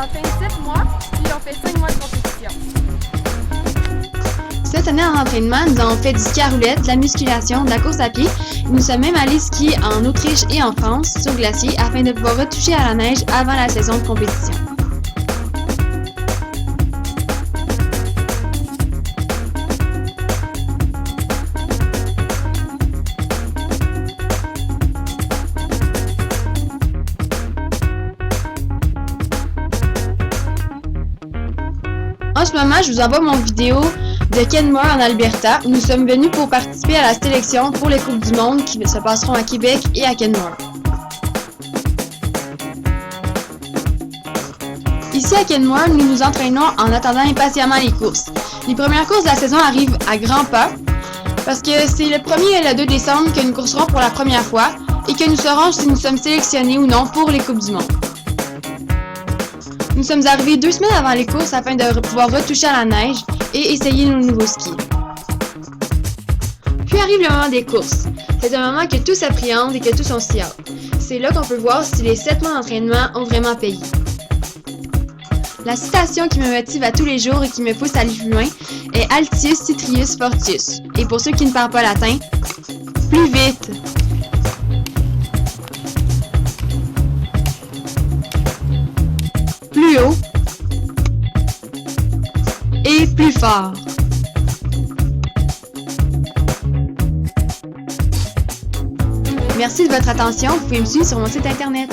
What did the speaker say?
fait 7 mois, puis on fait 5 mois de compétition. Cette année en entraînement, nous avons fait du ski à roulettes, de la musculation, de la course à pied. Nous sommes même allés skier en Autriche et en France sur glacier afin de pouvoir retoucher à la neige avant la saison de compétition. En ce moment, je vous envoie mon vidéo de Kenmore en Alberta où nous sommes venus pour participer à la sélection pour les Coupes du Monde qui se passeront à Québec et à Kenmore. Ici à Kenmore, nous nous entraînons en attendant impatiemment les courses. Les premières courses de la saison arrivent à grands pas parce que c'est le 1er et le 2 décembre que nous courserons pour la première fois et que nous saurons si nous sommes sélectionnés ou non pour les Coupes du Monde. Nous sommes arrivés 2 semaines avant les courses afin de pouvoir retoucher à la neige et essayer nos nouveaux skis. Puis arrive le moment des courses. C'est un moment que tous appréhendent et que tous ont si hâte. C'est là qu'on peut voir si les 7 mois d'entraînement ont vraiment payé. La citation qui me motive à tous les jours et qui me pousse à aller plus loin est Altius Citrius Fortius. Et pour ceux qui ne parlent pas latin, plus vite! Plus haut et plus fort. Merci de votre attention. Vous pouvez me suivre sur mon site internet.